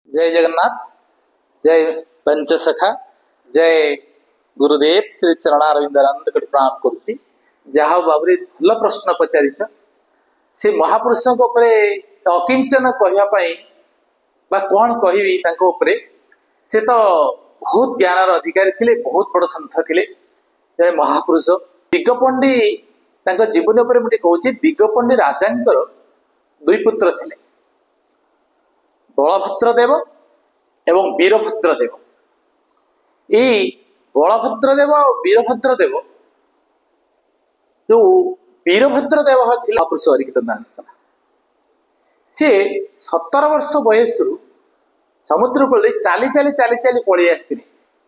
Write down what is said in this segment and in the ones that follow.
जय जगन्नाथ, जय पंचसखा, जय गुरुदेव श्री चरणारविंदानंद कट प्रणाम करुच्ची। जहा बाबरी भल प्रश्न पचार से महापुरुषों अकिंचन कहवाई कौन कहि से तो बहुत ज्ञान अधिकारी थे, बहुत बड़ सन्थ थे जड़े महापुरुष। दिगपंडी जीवन पर मुझे कहूँ दिगपंडी राजा दुई पुत्र थे, बलभद्र देव एवं वीरभद्र देव। ये बलभद्र देव और वीरभद्र देव जो वीरभद्र देव थे महापुरुष हरिकीर्तन दास कला सी 17 वर्ष बयस समुद्र को चाली चाली चाली चाली पलि आसते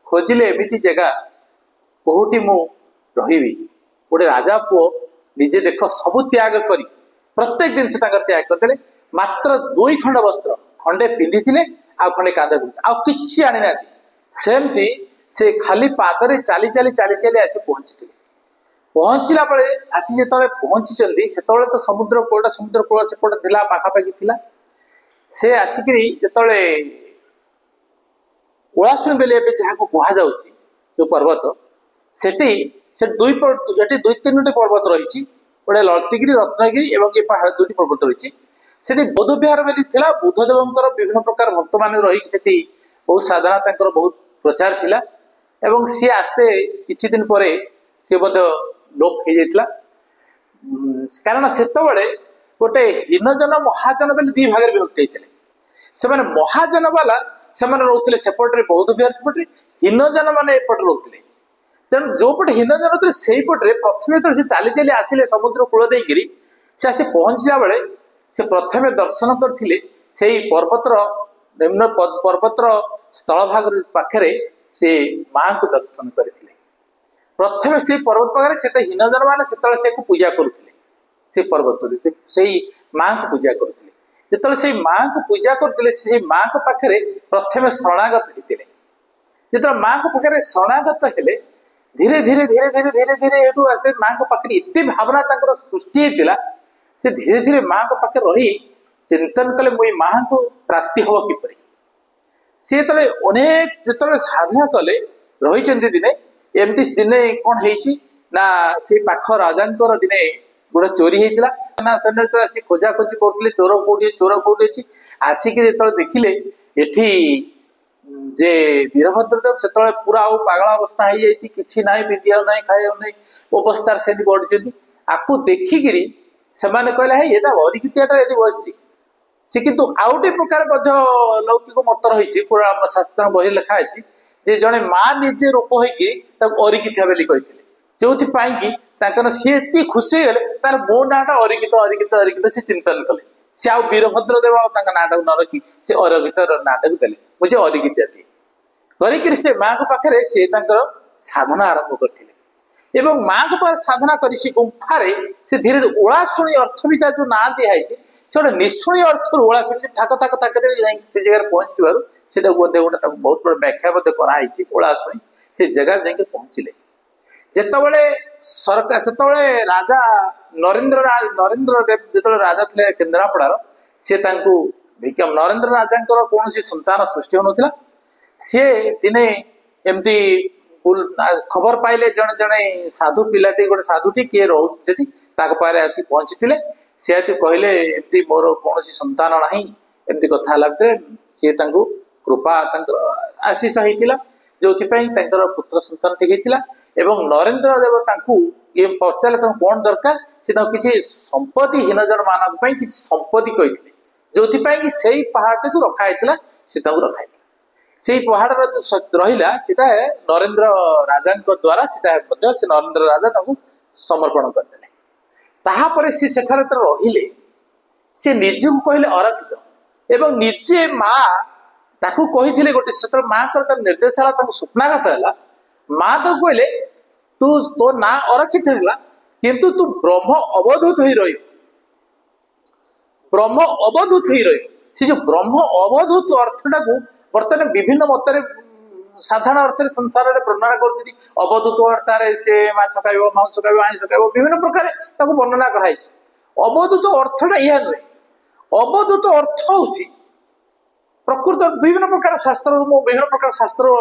खोजिले एमती जगह कौटी मु रही गोटे राजा पुओ निजे देख सब त्याग कर प्रत्येक दिन से त्याग करते मात्र 2 खंड वस्त्र खंडे पिंधि खंडे कांधे कि आनी ना सेमती से खाली पादरे चाली चाली चाली चाली आसी पहुंची पहुंचला बेले आसी जो पहुंची से तो समुद्र कूल सेपटे पाखापाखि थिला से आसिक जिते ओलासुनी बेले जहाँ कह जो पर्वत से दुई 3टी पर्वत रही गोटे ललितगिरी रत्नगिरी और ये पहाड़ 2टी पर्वत रही से बौद्ध विहार बोली थिला। बुद्धदेव विभिन्न प्रकार भक्त मान रही बहुत साधना बहुत प्रचार थिला एवं सी आस्ते किछि दिन पर सी लोप हो जाता कारण से गोटे हीनजन महाजन बोली 2 भाग विभक्त होते से महाजन वाला से रोते सेपटे बौद्ध विहार सेपटे हीनजन मान एपटे रोते तेणु जो पटे हीनजन थे से पटे प्रथम जो चली चली आसिले समुद्र कूल देकर से आसी पहुंचला बेले से प्रथम दर्शन करथिले से पर्वतर निम्न पर्वतर स्थल भाग पाखे से माँ को दर्शन करथिले। प्रथम से पर्वत पाखे से हीनजन मान से पूजा करुले से पर्वत से माँ को पूजा करुले जो से माँ को पूजा करते से माँ को पाखे प्रथम शरणागत होते जो माँ को पाखे शरणागत हेले धीरे धीरे धीरे धीरे धीरे धीरे आस्ते माँ को पाखे एत भावना सृष्टि होता से धीरे धीरे माँ को पाखे रही चिंतन कले मुई माँ को प्राप्ति हम किपर सी तो अनेक जो साधना कले रही दिने एमती दिने कौन ना से पाख राजा दिने गोटे चोरी होता ना से आसी खोजा खोजी करते चोर कौटी अच्छी आसिक जो देखिले एठी जे वीरभद्र देव से पूरा पागल अवस्था हो जाए कि ना पिंधिया ना खाया ना अवस्था से बढ़ी आपको देखिकी से कहले है ये अरिकितियाटा ये बस सी कितु आउटे प्रकार लौकिक मत रही शास्त्र बही लिखाई जे जड़े माँ निजे रूप होकर अरिकितिया बोली कहते जो कि सी टी खुशी गले तार मो नाटा अरिकित अरिकित अरिकित से चिंतन कले से आ वीरभद्र देव नाटा न रखी से अरिकित नाटा को देले मुझे अरिकितिया दिए से माँ को पाखे से साधना आरंभ करते एवं माँ को पास साधना करी से गुंफारे से धीरे धीरे ओलाशुणी अर्थ भी जो ना दिखाई से गोटे निशुणी अर्थ ओलाशुणी थाक थाक थाक से जगह पहुंची गोटे बहुत बड़ व्याख्या कराई ओलाशुणी से जगह जाके पहुंचले जितेबले सरकार से राजा नरेंद्र देव जो राजा थे केन्द्रापड़ार से नरेंद्र राजा कौन संतान सृष्टि होना सी दिने एमती खबर पाइले जड़े जड़े साधु पिलाटी गोटे साधुटी किए रोचे पाखे आसी पहुंची सी कहले एमती मोर कौन संतान ना एमती कथा सी कृपा आशीष होता जो पुत्र संतान होता एवं नरेंद्र देव ये पचारे कौन दरकार से किसी संपत्ति हीनजन मान कि संपत्ति कहते जो कि से पहाड़ को रखाई से रखाई से पहाड़ रहा नरेंद्र राजा द्वारा से नरेंद्र राजा समर्पण करदे तापर सी सेठार रहिले से निजक कहले अरक्षित एवं निजे माँ ताकू कही गोटे से माँ का निर्देशाला स्वप्नागत है माँ तो कहले तू तो ना अरक्षित है किंतु तू ब्रह्म अवधूत ही रही ब्रह्म अवधूत ही रही से जो ब्रह्म अवधूत अर्थटा को बर्तमान विभिन्न मत साधारण अर्थ संसार में वर्णना कर अवधूत अर्थार से माछ खाइब मांस खाइब आइंस खाइब विभिन्न प्रकार वर्णना कराई अवधूत अर्थटा यह नुहे अवधूत अर्थ हूँ प्रकृत विभिन्न प्रकार शास्त्र विभिन्न प्रकार शास्त्र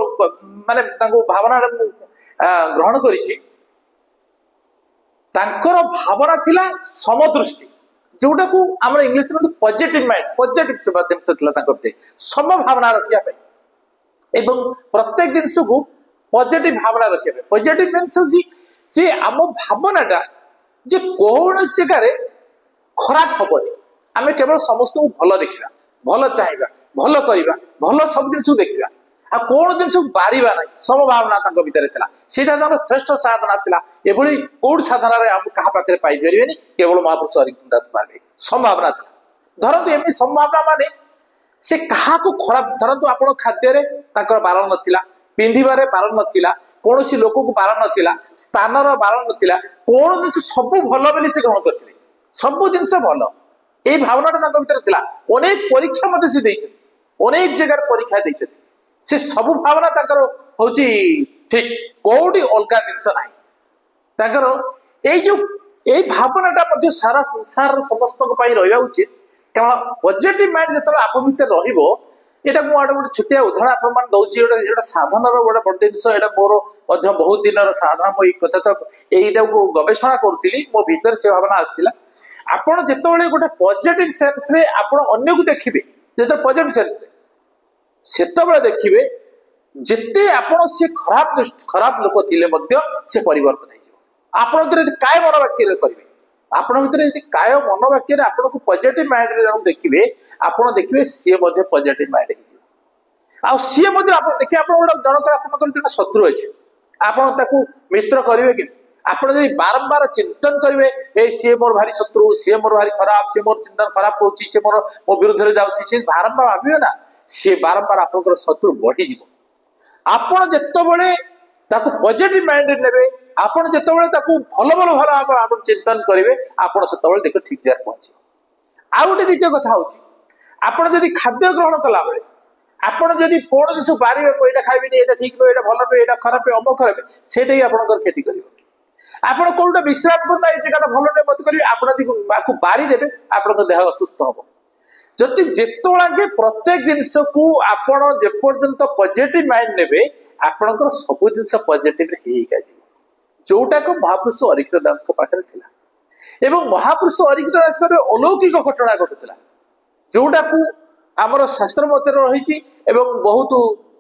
माने भावना ग्रहण करी भावना थिला समदृष्टि जोटा को आम इंग्लिश में पॉजिटिव माइंड पॉजिटिव जिनस सम भावना रखा एवं प्रत्येक जिनस को पॉजिटिव भावना रखा पॉजिटिव मीन्स जे आम भावनाटा जे कौन जगह खराब हेनी आम केवल समस्त को भल देखा भल चाहिए भल करवा भल सब जिन देखा आ कौन जिन बाहर ना समभावना भितर था श्रेष्ठ साधना था ये कौट साधना क्या पाखे पाइपर केवल महापुरुष हरिकृष्ण दास पारे संभावना था धरतु एम संभावना माने से क्या खराब धरतु आप खाद्य बारण नाला पिंधारे बारण नाला कौन लोक को बारण नाला स्थान बारण नाला कौन जिन सब भल बोली से ग्रहण करते सब जिन भल ये भावना भीतर था अनेक परीक्षा मत से अनेक जगह परीक्षा देते से सब भावना हूँ ठीक कौटी अलग जिनस ना भावनाटा सारा संसार समस्त रहा उचित कारण पॉजिटिव माइंड जो आप भर रहा गोटे छोटिया उदाहरण आप दूसरी गोटे साधन गोटे बड़ जिनस मोर बहुत दिन साधना मुझे कथा तो यहीटा को गवेषणा करी मो भीतर से भावना आसाला आपड़ जिते गोटे पॉजिटिव सेन्स रे आप अन्य को देखिए जो पॉजिटिव सेन्स से देखिए जिते आपण से खराब लोक थे से परिवर्तन हो काय मन वाक्य करेंगे आपण भर काय मन वाक्य आपन को पॉजिटिव माइंड देखिए आपड़ देखिए सी पॉजिटिव माइंड हो सी देखिए आप जनकर आप शत्रु अच्छे आप मित्र करेंगे कि आप बारंबार चिंतन करेंगे सी मोर भारी शत्रु सी मोर भारी खराब सी मोर चिंतन खराब करुच्ची सी मोर मो विरुद्ध जाऊँगी बारंबार भावे ना सी बारंबार आप शत्रु बढ़ीज आपण जिते पॉजिटिव माइंड ने आपण जिते भल भल भल आप चिंतन करेंगे आप देख ठीक जगह पहुंचे आ गए द्वितीय कथा हूँ आपड़ जदि खाद्य ग्रहण कला बेले आपड़ जदि कौन जिस बारे यहाँ खाइबी ये ठीक नुह भल नुह ये खराब अमुक खराब से आपंकर क्षति कर आपड़ कौटा विश्राम करना ये जगह भल नुह मत करेंगे आप बारी देवे आप देह असुस्थ हम जदि जिते प्रत्येक जिनस को आपण जेपर्यंत पॉजिटिव माइंड ने आपणकर सब जिन पॉजिटिव जोटा को महापुरुष हरिकृष्ण दास पाखे थी महापुरुष हरिकृष्ण दास अलौकिक घटना घटुला जोटा को आमर शास्त्र मत रही बहुत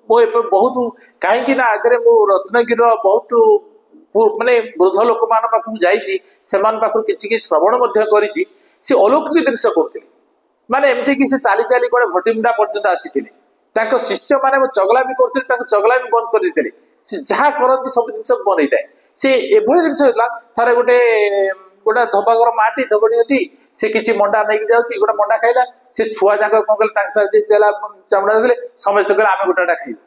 बहुत कहीं आगे मु रत्नगिर बहुत माने वृद्ध लोक मान पाखु जाइए कि श्रवण करी अलौकिक जिनस करते माने एमती कि से चाली चाली कड़े भटिमुंडा पर्यंत आसी शिष्य माने चगला भी करते चगला भी बंद कर जहाँ करती सब जिन बन था सी एभली जिनस थे गोटे गोटे धोबागर माटी धोबड़ी से किसी मंडा नहीं जाऊँगी गोटे मंडा खाइला से छुआ जाक कौन कहे चेला चामुड़ा देते समस्त कहे आम गोटाटा खाइबू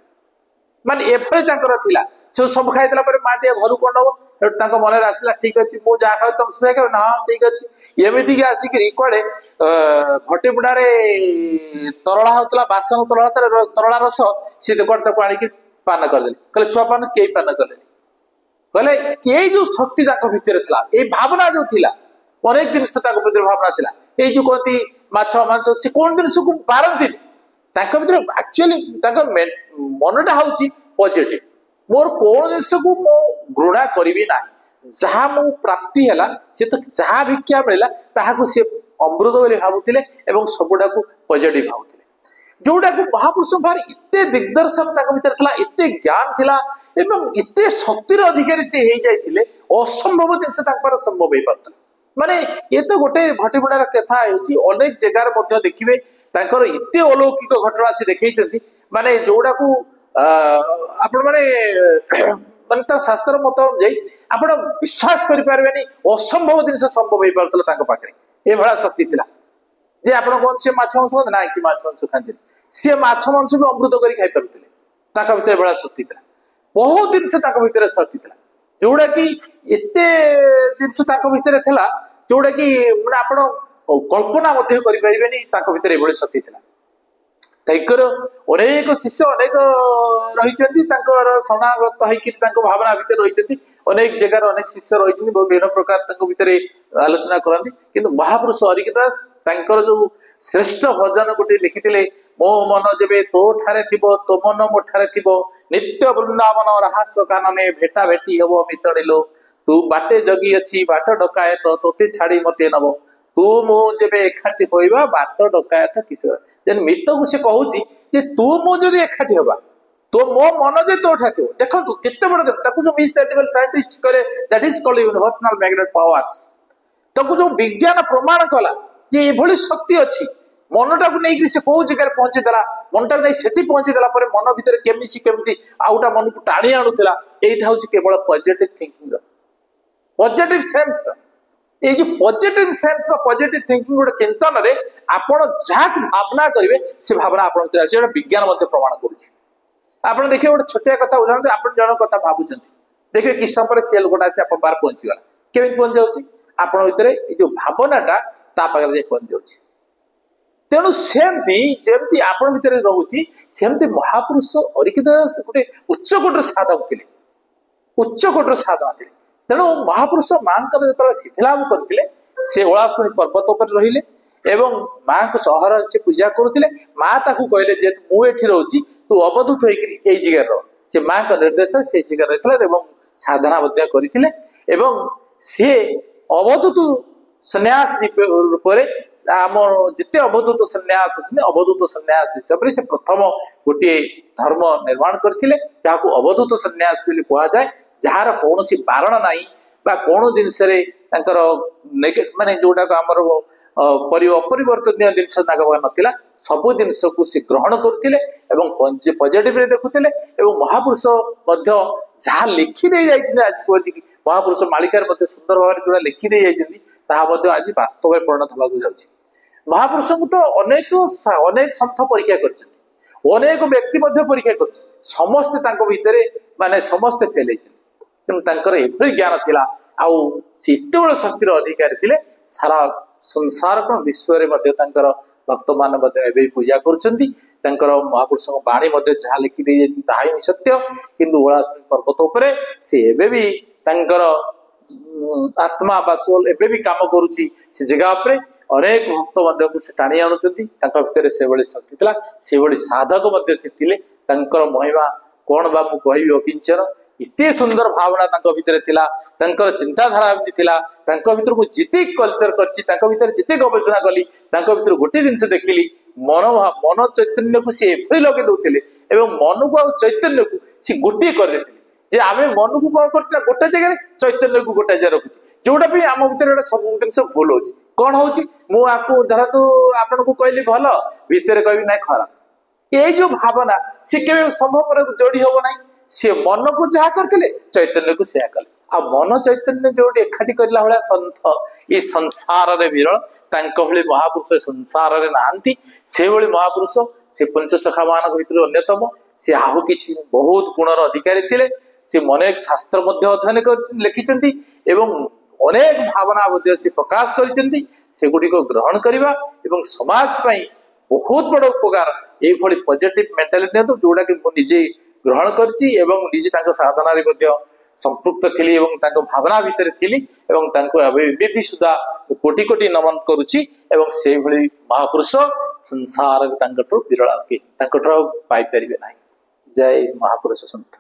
माने एभली था से सब खाई माटी घर कौन नब मन आसला ठीक अच्छे मुझे जहाँ खाऊ तुम सुधा खाओ हाँ ठीक अच्छे एमती आसिक कड़े भटिमुंडारे तरला होता बासन तरला रस सी कड़े आणिक पान करदे कहले छुआ पान कई पान कले कहले ये जो शक्ति भितर था ये भावना जो थिला अनेक जिन भर भावना थिला ये जो कहती माछ मांस से कौन जिन को बारती भर एक्चुअली मनटा हूँ पॉजिटिव मोर कौन जिनस को मो घृणा करी ना जहाँ मो प्राप्ति है सी तो जहाँ भिक्षा मिलला ताकू सी अमृत बोली भावुले सबुटा को पॉजिटिव भावुले जोटा को महापुरुष भार इते दिग्दर्शन भीतर था एत ज्ञान थिला एवं इते शक्तिर अधिकारी से हो जाते असंभव जिनस संभव हो पाता माने ये तो गोटे भटिमुंडार कथा अनेक जगार देखिए इते अलौकिक घटना से देखते माने जोड़ा को आपण माने शास्त्र मत अनुଯାयी आप विश्वास करें असंभव जिन संभव हो पाता पाखे ये शक्ति थिला जे आप कौन सी माछ मांस ना सी माछ मांस खाते सी माछ मांस भी अमृत कर खाई पारे भीतर बड़ा शक्ति था बहुत जिनस भीतर शक्ति था जोड़ा कि एत जिनस भीतर था जोड़ा कि आप कल्पना करें भीतर ये शक्ति था अनेक शिष्य अनेक रही शरणागत होकर भावना भितर रही अनेक जगार अनेक शिष्य रही विभिन्न प्रकार भितर आलोचना करती किंतु महापुरुष हरिकृष्ण दास जो श्रेष्ठ भजन गोटे लिखिते मो मन जेबे तो ठारे थिबो तो मन मो ठारे थिबो नित्य वृंदावन रहास कानने भेटा भेटी हबो मितड़िलो तू बाटे जगी अछि बाट डकायत तोते छाड़ी मते नबो तू मो जेबे एकाठी होइबा बाट डकायत किसे जेन मित को से कहूची जे तू मो जदी एकाठी होबा तो मो मन जे तो ठाते देखो तू केते बड़ ताकू जो मिस साइंटिस्ट करे that is called universal magnet powers ताकू जो विज्ञान प्रमाण कला जे एभली शक्ति अछि मनटा को नहीं से को जगह पहुंची देला मनटा नहीं सेठी पहुंची देला पर मन भीतर केमिसी केमती आउटा मन को टाणी आनुला एटा होची केवल पॉजिटिव थिंकिंग पॉजिटिव सेंस ये जो पॉजिटिव सेंस बा पॉजिटिव थिंकिंग गोटे चिंतन रे आपण जहाँ भावना करेंगे से भावना आपण भीतर आसी विज्ञान मध्य प्रमाण करुछि आपण देखिए गोटे छोटिया कथा उदाहरण आपण जन कथा भाबुचंती देखिए किस समय पर से लोकटा आसी आपण बार पहुंची गला केमिति पहुंच जाउछि आपण भीतर ये जो भावनाटा ता पाखरे जे पहुंच जाउछि तेणु सेमती जेमती आपण भीतर रहुछि सेमती महापुरुष अरिकित गोटे उच्च कोटर साधक थिले उच्च कोटर साधक थिले तेणु महापुरुष मांकर जो सिद्धिलाभ करते से ओलाशुणी पर्वत पर रहिले एवं माँ को सहर से पूजा करुले माँ ताकू कहले जे मुझे रोची तू अवधूत होई जगह रह से माँ का निर्देश से जगह रही साधना करते सी अवधूत सन्यास रूप आम जिते अवधूत सन्यास अच्छे अवधूत सन्यास हिसाब से प्रथम गोटे धर्म निर्माण करते अवधूत सन्यास कहुए जार कौन बारण नाई कौन जिनस माने जोटा आमर अपरिवर्तनीय जिनस नागवा सबु जिनस को सी ग्रहण करते पॉजिटिव देखुले महापुरुष जहाँ लिखिदे आज महापुरुष मालिकार सुंदर भाव में लिखिदे आज वास्तव में परिणत होगा जाऊँगी महापुरुष को तो अनेक अनेक सन्थ परीक्षा कर व्यक्ति परीक्षा कर समस्ते भितर माने समस्ते फेल तेणु एभली ज्ञान थिला आउ से एते बड़ शक्तिर अधिकारी थिले सारा संसार विश्व भक्त मान पूजा कर महापुरुष बाणी जहाँ लिखिदे ताही सत्य किंतु ओलाशुणी पर्वत उपरे से एबे भी आत्मा बा सोल एबे भी काम करुची से जगह उपरे अनेक भक्त को से टाणी आणुचंती भितर से बड़ी शक्ति थिला से बड़ी साधक से थिले महिमा कौन बा मु कहबी अकिंचन इतने सुंदर भावना भितर थिला चिंताधारा एमती थिला भीतर को जिते कल्चर कर जिते गवेषणा कली भीतर गोटे जिनस देखिली मन चैतन्य को सी एभली लगे दौले मन को आ चैतन्य को सी गोटे कर जे आम मन को कौन कर गोटे जगह चैतन्य को गोटे जगह रखुची जोटा भी आम भीतर सब जिन भूल हो कौन हो धरा तू आपन को कहली भल भितर कहबी ना खराब ये जो भावना सी के संभव जोड़ी हम ना सी मन को जहाँ करते चैतन्य को सेया कले आ मन चैतन्य जो एकाठी करला भाया सन्थ ये संसार रे विरल भली महापुरुष संसार रे नांती से भली महापुरुष से पंचसखा मान भीतर अन्यतम से आहु किछि बहुत गुणर अधिकारी थिले से अनेक शास्त्र अध्ययन कर लिखिचंती एवं अनेक भावना से प्रकाश करिसेंती से गुडी को ग्रहण करिबा एवं समाज पई बहुत बड़ उपकार ए भली पॉजिटिव मेंटालिटी तो जोड़ा कि मु निजे ग्रहण करची एवं निजे तांको साधना रे मध्ये संपृक्त थिली एवं तांको भावना भितर थिली एवं तांको अबे भी सुधा कोटि कोटि नमन करूची एवं से भली महापुरुष संसार तांकटो विरल के तांकटो पाई परिबे नाही जय महापुरुष संत।